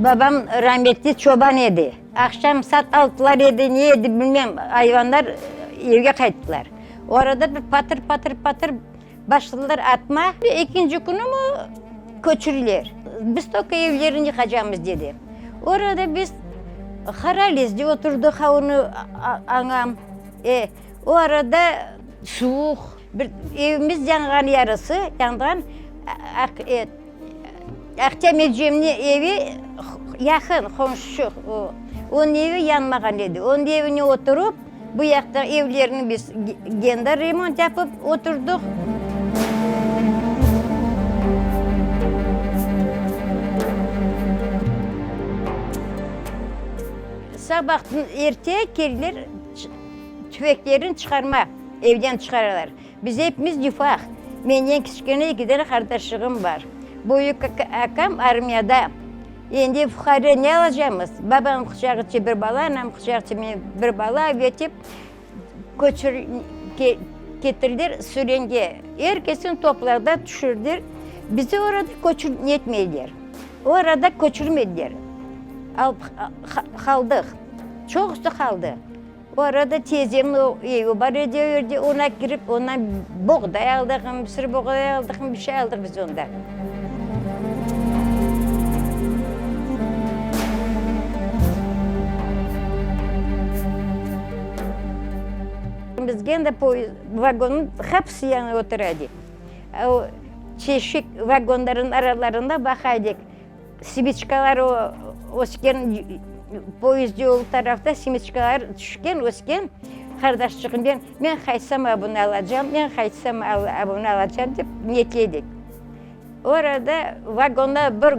Babam rahmetli çoban idi. Akşam saat 6'lar yedi, niye yedi bilmem. Hayvanlar evge kayıttılar. O arada bir patır patır patır başladılar atma. İkinci günü mü köçürüler. Biz toka evlerini yıkacağımız dedi. Orada biz Haraliz'de oturduk onu anam. O arada soğuk. Bir evimiz yangan yarısı, yandan Akçam Ecem'in evi yakın, komşu. Onun evi yanmagan dedi. Onun evine oturup bu yakta evlerini biz gender remont yapıp oturduk. Sabahtan erteye keriler tüfeklerini çıkarma, evden çıkarırlar. Biz hepimiz yufak. Benim küçükken 2 tane kardeşim var. Büyük akam armiyada. Şimdi fukarı ne alacağımız? Babam kucakçı bir bala, anam kucakçı bir bala ötüp getirdiler sürenge. Herkesin toplarda düşürdüler. Bizi orada etmediler. Orada götürmediler. Kaldık. Çok da kaldı. O arada teyzemin evi var ediyordu. Ona girip ondan buğday aldık, mısır buğday aldık, bir şey aldık biz ondan. Biz gene vagonun hepsi yanı oturuyorduk. O çeşik vagonların aralarında bakaydık. Simitçikalar osken poyuz yolu tarafta simitçikalar düşken osken kardeşçiğim ben kaysam bunu alacağım, ben kaysam bunu alacağım deyip niyetliydik. Orada vagonda bir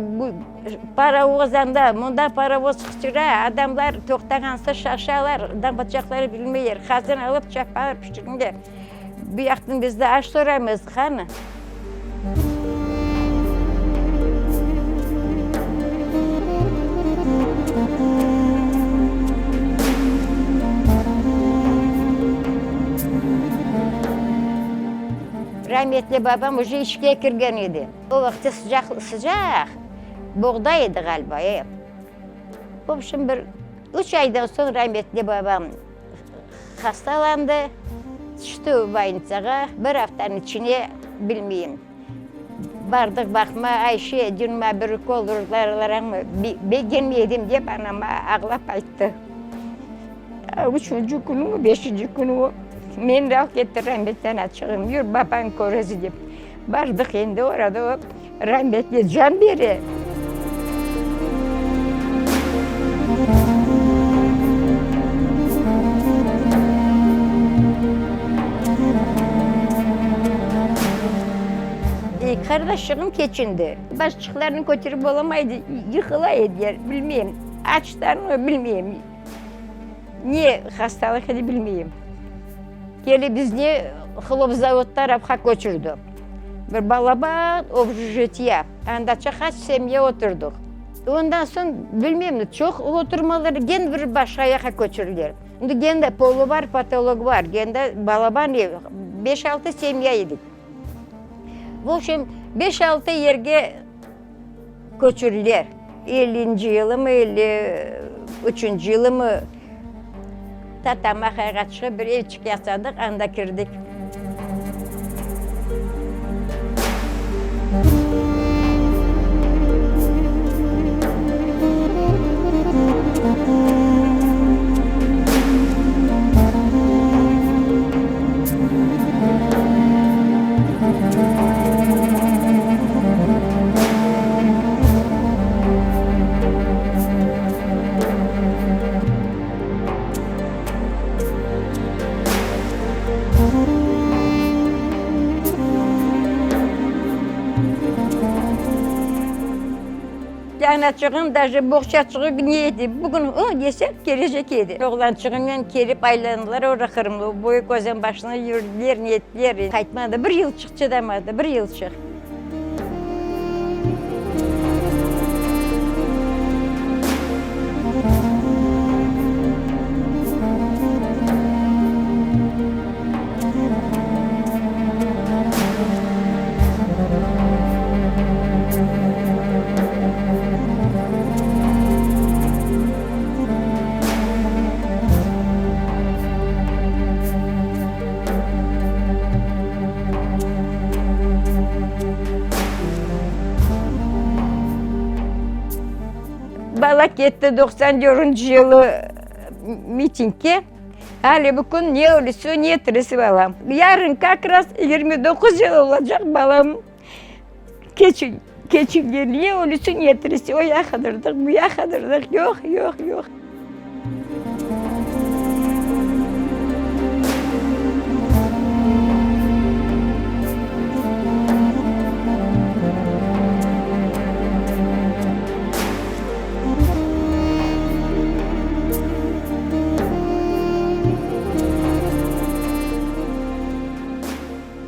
paravozanda, bunda paravoz çıktıra adamlar toktagansa şaşalar, adam bacakları bilmeyer. Hazır alıp çapalar pişirinde. Bir yakın biz de aç soramız hanı. Rahmetli babam уже işe girgen idi. O vakti sıcak, buğdaydı galiba. Şimdi 3 aydan sonra rahmetli babam hastalandı. Düştü bayıncağa, bir haftanın içine bilmeyeyim. Bardık bakma Ayşe, dünme bir kolurlarlar mı? Bir gelmeyedim diye bana ağlap ayttı. 3. günü mü, 5. günü mü? Men rahat getir rahmetten açığım, yürü baban korası deyip. Bardık şimdi orada o rahmetli can biri. Kardeşim keçindi. Başçıklarını götürüp olamaydı, yıkılaydı yer, bilmeyeyim. Açlar mı bilmeyeyim. Niye hastalık idi bilmeyeyim. Geli biz niye hılıp tarafına götürdü. Bir balaba objetiye, andaça kaç semye oturduk. Ondan sonra bilmeyeyim, çok oturmaları gen bir başka yaka götürürler. Şimdi gen de polu var, patolog var, gen de balaba ne? 5-6 semye yedik. Bu şimdi 5-6 yerge götürürler. 50. yılı mı, 53. yılı mı? Tatama kaçığı bir evçik yasadık, anda girdik. Anacığım da boğçacığı neydi? Bugün o desek gelecek yedi. Oğlancığımla kelip aylandılar orada kırımlı. Boyu gözün başına yürüdüler, niyetler. Kaytmadı, 1 yıl çık demadı, 1 yıl çık. Bala gitti 94. yılı mitingke. Hali bugün ne ölüsü ne tirisi balam. Yarın kakras 29 yıl olacak balam. Keçin niye ölüsü ne tirisi o yakadırdık bu yakadırdık yok.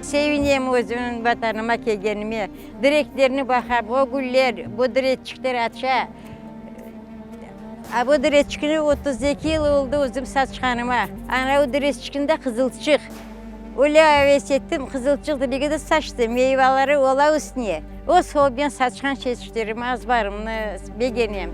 Sevineyim özümün vatanıma kelgenime. Direklerini bakıp o güller, bu direkçikler aça. Bu direkçikini 32 yıl oldu özüm saçkanıma. Ana o direkçikinde kızılçık. Öyle heves ettim, kızılçık diligi de saçtı. Meyveleri ola üstüne. O sol ben saçkan çeşitlerimi az barımını beğeneyim.